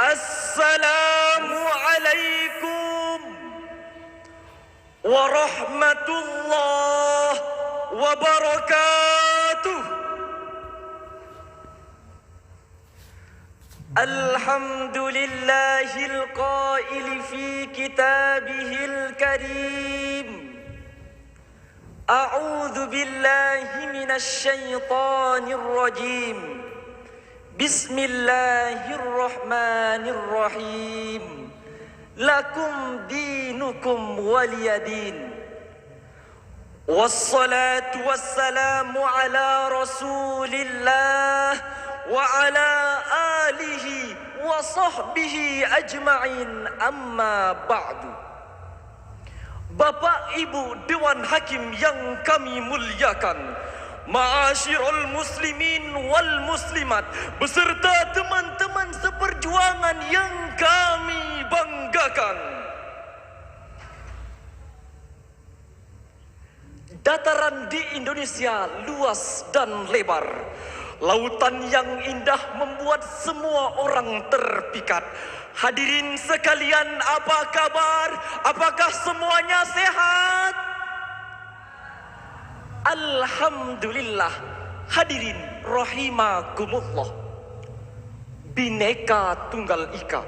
Assalamualaikum warahmatullahi wabarakatuh. Alhamdulillahil qail fi kitabihil karim. A'udzu billahi minasy syaithanir rajim. Bismillahirrahmanirrahim. Lakum dinukum waliyadin. Wassalatu wassalamu ala Rasulillah wa ala alihi wa sahbihi ajma'in, amma ba'du. Bapak Ibu Dewan Hakim yang kami muliakan, ma'asyiral muslimin wal muslimat, beserta teman-teman seperjuangan yang kami banggakan. Dataran di Indonesia luas dan lebar. Lautan yang indah membuat semua orang terpikat. Hadirin sekalian, apa kabar? Apakah semuanya sehat? Alhamdulillah. Hadirin rahimakumullah. Bhinneka Tunggal Ika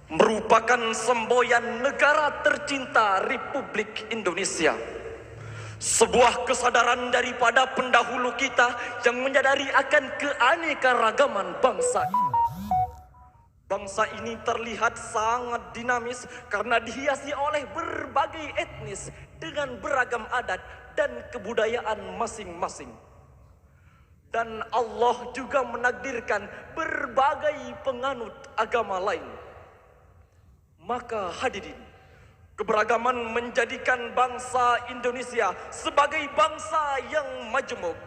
merupakan semboyan negara tercinta Republik Indonesia. Sebuah kesadaran daripada pendahulu kita yang menyadari akan keanekaragaman bangsa ini. Bangsa ini terlihat sangat dinamis karena dihiasi oleh berbagai etnis dengan beragam adat dan kebudayaan masing-masing. Dan Allah juga menakdirkan berbagai penganut agama lain. Maka hadirin, keberagaman menjadikan bangsa Indonesia sebagai bangsa yang majemuk.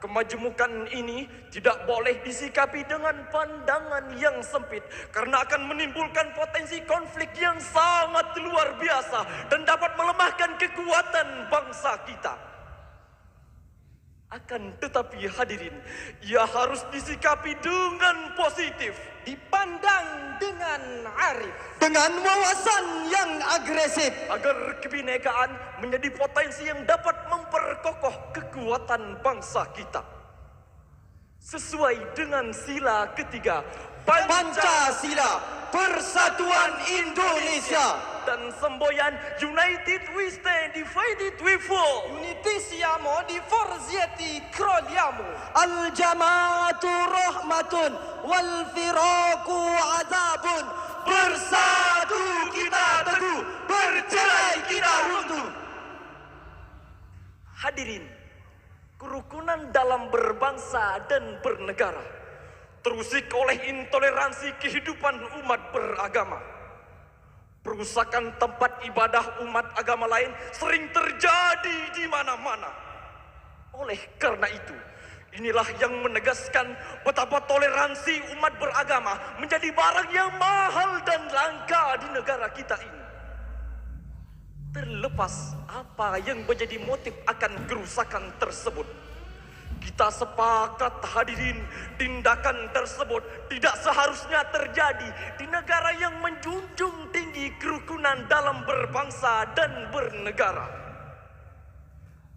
Kemajemukan ini tidak boleh disikapi dengan pandangan yang sempit, karena akan menimbulkan potensi konflik yang sangat luar biasa dan dapat melemahkan kekuatan bangsa kita. Akan tetapi hadirin, ia harus disikapi dengan positif, dipandang dengan arif, dengan wawasan yang agresif, agar kebinekaan menjadi potensi yang dapat memperkokoh kekuatan bangsa kita. Sesuai dengan sila ketiga Pancasila, Persatuan Indonesia, dan semboyan United we stand, divided we fall. Unity siamo, diversity croliamo. Al-jama'atu rahmatun wal firaku azabun. Bersatu kita teguh, bercerai kita runtuh. Hadirin, kerukunan dalam berbangsa dan bernegara terusik oleh intoleransi kehidupan umat beragama. Perusakan tempat ibadah umat agama lain sering terjadi di mana-mana. Oleh karena itu, inilah yang menegaskan betapa toleransi umat beragama menjadi barang yang mahal dan langka di negara kita ini. Terlepas apa yang menjadi motif akan kerusakan tersebut, kita sepakat hadirin, tindakan tersebut tidak seharusnya terjadi di negara yang menjunjung tinggi kerukunan dalam berbangsa dan bernegara.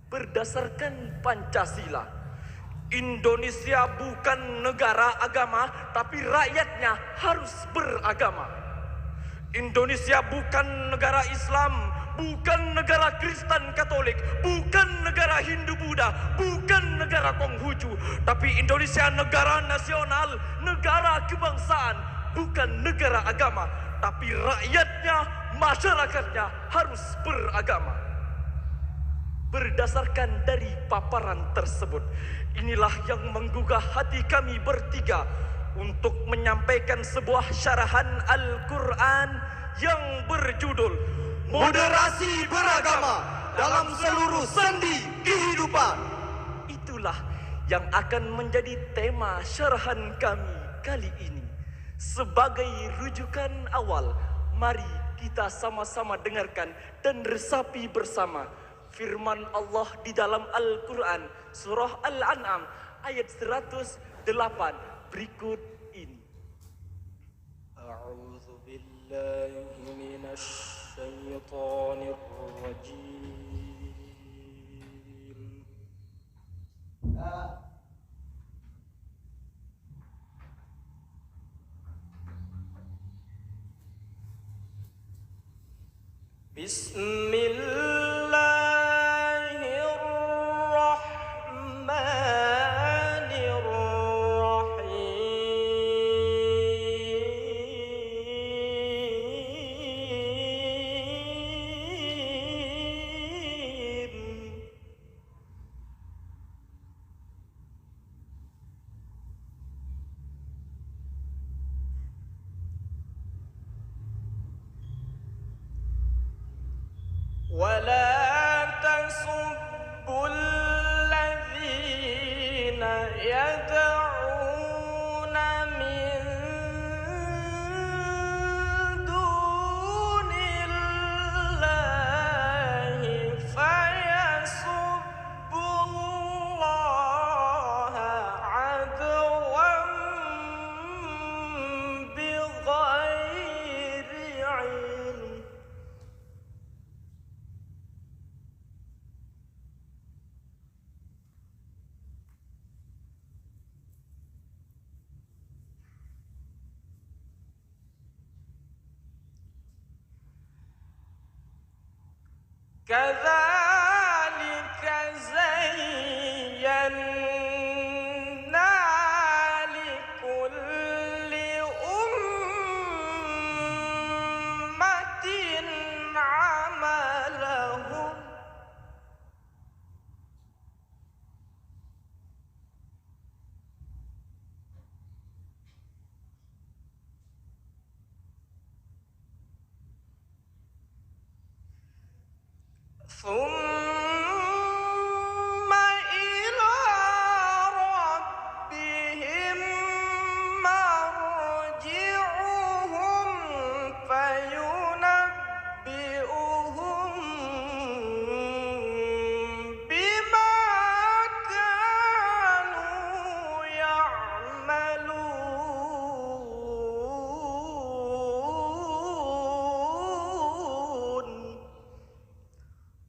Berdasarkan Pancasila, Indonesia bukan negara agama, tapi rakyatnya harus beragama. Indonesia bukan negara Islam, bukan negara Kristen Katolik, bukan negara Hindu Buddha, bukan negara Konghucu, tapi Indonesia negara nasional, negara kebangsaan, bukan negara agama, tapi rakyatnya, masyarakatnya harus beragama. Berdasarkan dari paparan tersebut, inilah yang menggugah hati kami bertiga untuk menyampaikan sebuah syarahan Al-Quran yang berjudul Moderasi Beragama dalam Seluruh Sendi Kehidupan. Itulah yang akan menjadi tema syarahan kami kali ini. Sebagai rujukan awal, mari kita sama-sama dengarkan dan resapi bersama firman Allah di dalam Al-Quran, surah Al-An'am ayat 108 berikut ini. بالله من الشيطان الرجيم. بسم الله الرحمن الرحيم. ولا تسبوا الذين يدعون من دون الله فيسبوا الله عدوا بغير علم. كذلك زينا لكل أمة عملهم ثم إلى ربهم مرجعهم فينبئهم بما كانوا يعملون.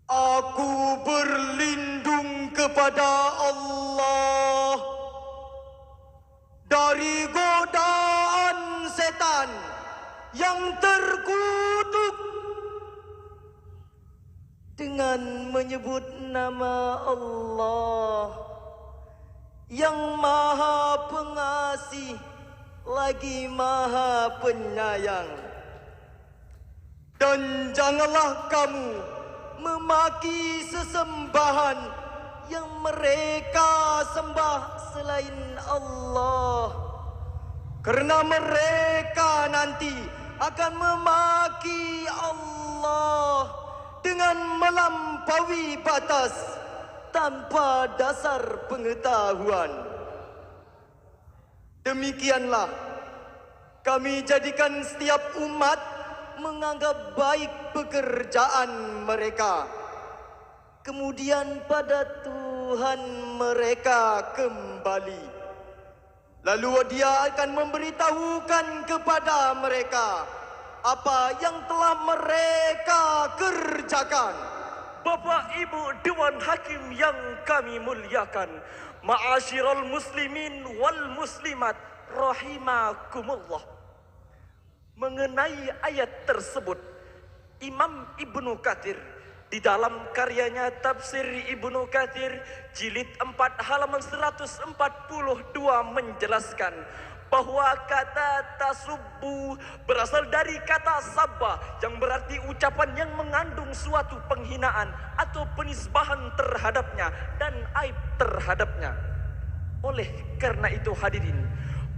Aku berlindung kepada Allah dari godaan setan yang terkutuk dengan menyebut nama Allah yang Maha Pengasih lagi Maha Penyayang. Dan janganlah kamu memaki sesembahan yang mereka sembah selain Allah, kerana mereka nanti akan memaki Allah dengan melampaui batas tanpa dasar pengetahuan. Demikianlah kami jadikan setiap umat menganggap baik pekerjaan mereka, kemudian pada Tuhan mereka kembali. Lalu Dia akan memberitahukan kepada mereka apa yang telah mereka kerjakan. Bapak Ibu Dewan Hakim yang kami muliakan, ma'asyiral muslimin wal muslimat rahimakumullah. Mengenai ayat tersebut, Imam Ibnu Katsir di dalam karyanya Tafsir Ibnu Katsir jilid 4 halaman 142 menjelaskan bahwa kata tasubbu berasal dari kata sabba yang berarti ucapan yang mengandung suatu penghinaan atau penisbahan terhadapnya dan aib terhadapnya. Oleh karena itu hadirin,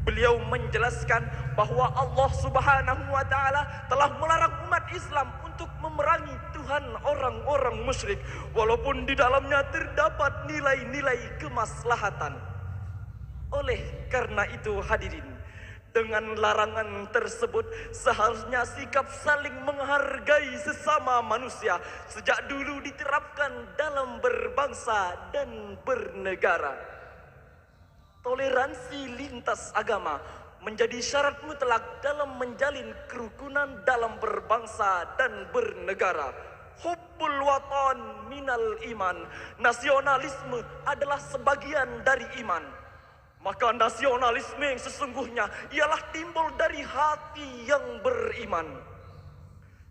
beliau menjelaskan bahwa Allah Subhanahu wa taala telah melarang umat Islam untuk memerangi Tuhan orang-orang musyrik walaupun di dalamnya terdapat nilai-nilai kemaslahatan. Oleh karena itu hadirin, dengan larangan tersebut seharusnya sikap saling menghargai sesama manusia sejak dulu diterapkan dalam berbangsa dan bernegara. Toleransi lintas agama menjadi syarat mutlak dalam menjalin kerukunan dalam berbangsa dan bernegara. Hubbul watan minal iman. Nasionalisme adalah sebagian dari iman. Maka nasionalisme yang sesungguhnya ialah timbul dari hati yang beriman.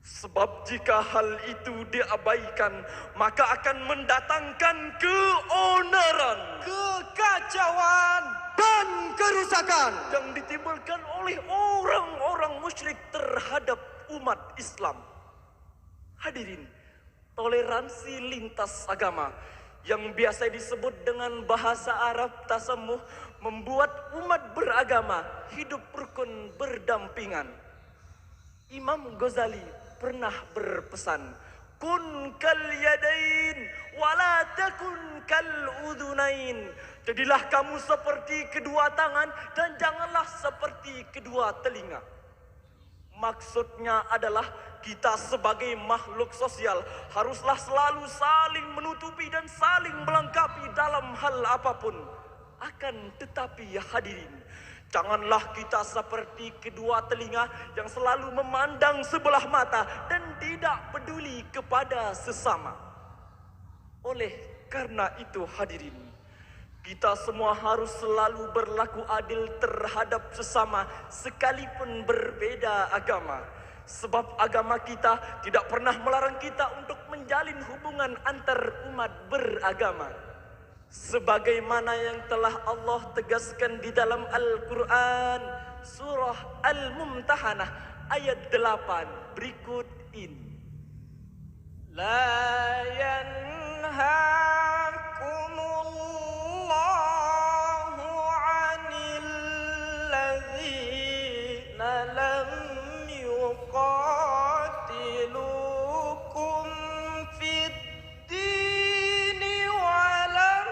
Sebab jika hal itu diabaikan, maka akan mendatangkan keonaran, kekacauan, dan kerusakan yang ditimbulkan oleh orang-orang musyrik terhadap umat Islam. Hadirin, toleransi lintas agama yang biasa disebut dengan bahasa Arab tasamuh membuat umat beragama hidup rukun berdampingan. Imam Ghazali pernah berpesan, kun kal yadain wala takun kal udunain. Jadilah kamu seperti kedua tangan dan janganlah seperti kedua telinga. Maksudnya adalah kita sebagai makhluk sosial haruslah selalu saling menutupi dan saling melengkapi dalam hal apapun. Akan tetapi ya hadirin, janganlah kita seperti kedua telinga yang selalu memandang sebelah mata dan tidak peduli kepada sesama. Oleh karena itu hadirin, kita semua harus selalu berlaku adil terhadap sesama sekalipun berbeda agama. Sebab agama kita tidak pernah melarang kita untuk menjalin hubungan antar umat beragama. Sebagaimana yang telah Allah tegaskan di dalam Al-Quran, surah Al-Mumtahanah ayat 8 berikut ini. La yanhakumullahu 'anil ladzina lam yuqatilukum fid dini wa lam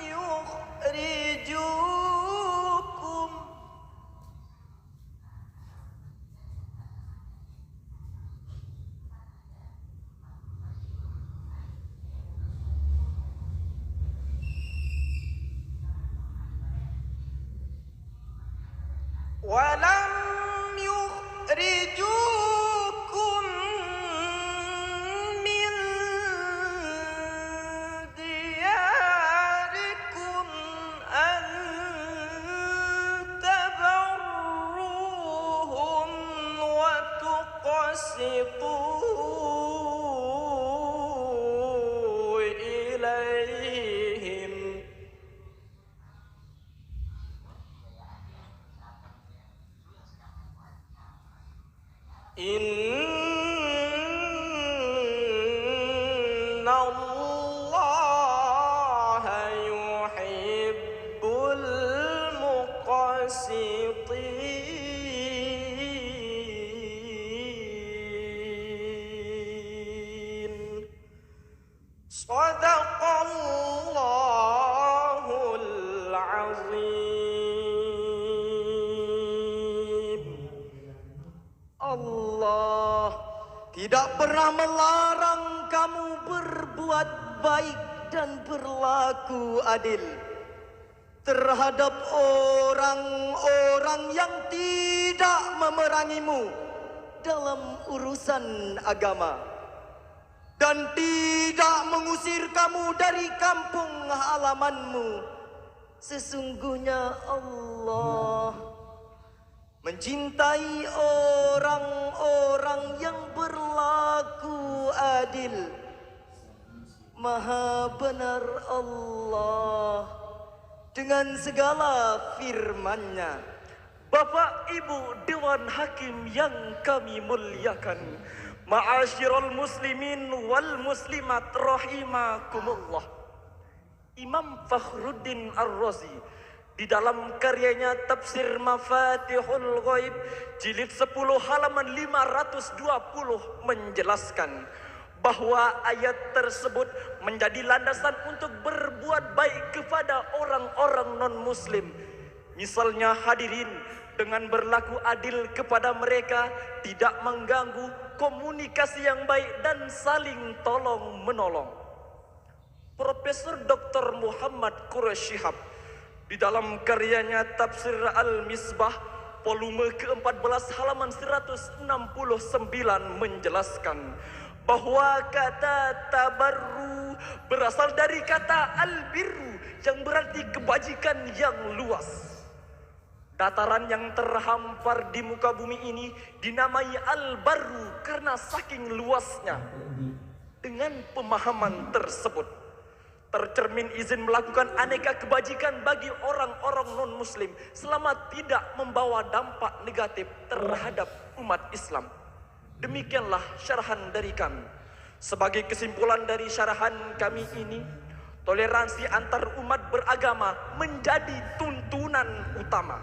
yukhrijukum min diyarikum an tabarruhum wa tuqsitu ilaihim. Inna Allaha yuhibbul muqsitin. Sadaqallahul azim. Allah tidak pernah melarang kamu berbuat baik dan berlaku adil terhadap orang-orang yang tidak memerangimu dalam urusan agama dan tidak mengusir kamu dari kampung halamanmu. Sesungguhnya Allah mencintai orang-orang yang berlaku adil. Maha benar Allah dengan segala firman-Nya. Bapak Ibu Dewan Hakim yang kami muliakan, ma'asyiral muslimin wal muslimat rahimakumullah. Imam Fakhruddin Ar-Razi di dalam karyanya Tafsir Mafatihul Ghaib jilid 10 halaman 520 menjelaskan bahwa ayat tersebut menjadi landasan untuk berbuat baik kepada orang-orang non-muslim. Misalnya hadirin, dengan berlaku adil kepada mereka, tidak mengganggu komunikasi yang baik dan saling tolong menolong. Profesor Dr. Muhammad Quraish Shihab Di dalam karyanya Tafsir Al-Misbah volume ke-14 halaman 169 menjelaskan bahwa kata tabarru berasal dari kata al-birru yang berarti kebajikan yang luas. Dataran yang terhampar di muka bumi ini dinamai al-barru karena saking luasnya. Dengan pemahaman tersebut, tercermin izin melakukan aneka kebajikan bagi orang-orang non-muslim selama tidak membawa dampak negatif terhadap umat Islam. Demikianlah syarahan dari kami. Sebagai kesimpulan dari syarahan kami ini, toleransi antar umat beragama menjadi tuntunan utama.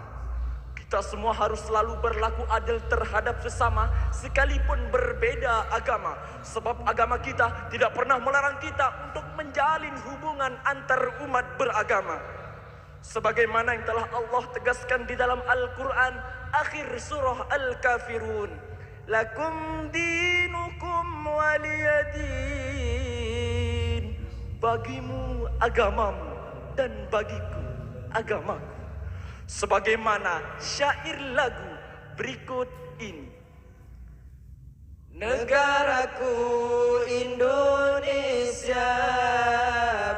Kita semua harus selalu berlaku adil terhadap sesama sekalipun berbeda agama. Sebab agama kita tidak pernah melarang kita untuk menjalin hubungan antar umat beragama. Sebagaimana yang telah Allah tegaskan di dalam Al-Quran akhir surah Al-Kafirun. Lakum dinukum waliyadin. Bagimu agamamu dan bagiku agamaku. Sebagaimana syair lagu berikut ini. Negaraku Indonesia,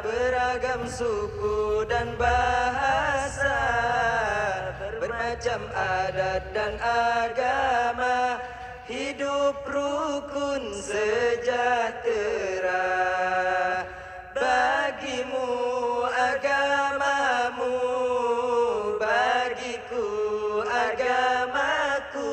beragam suku dan bahasa, bermacam adat dan agama, hidup rukun sejahtera. Bagimu agamamu, bagiku agamaku,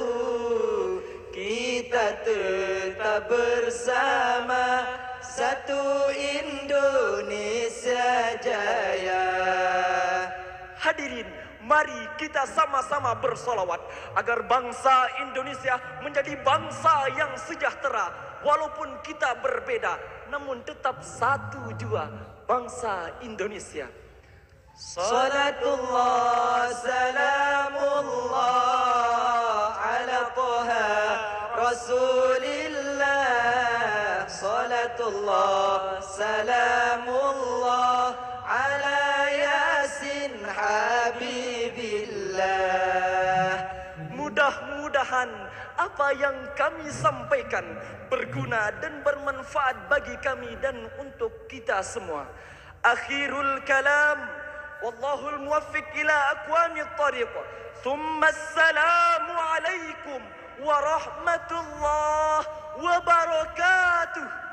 kita tetap bersama, satu Indonesia Jaya. Hadirin, mari kita sama-sama bersolawat agar bangsa Indonesia menjadi bangsa yang sejahtera. Walaupun kita berbeda, namun tetap satu jua bangsa Indonesia. Salatullah salamullah ala Taha Rasulillah. Salatullah salamullah ala Yasin Habibillah. Mudah-mudahan apa yang kami sampaikan berguna dan bermanfaat bagi kami dan untuk kita semua. Akhirul kalam, wallahul muwaffiq ila aqwamit thariq. Thumma assalamu alaikum warahmatullahi wabarakatuh.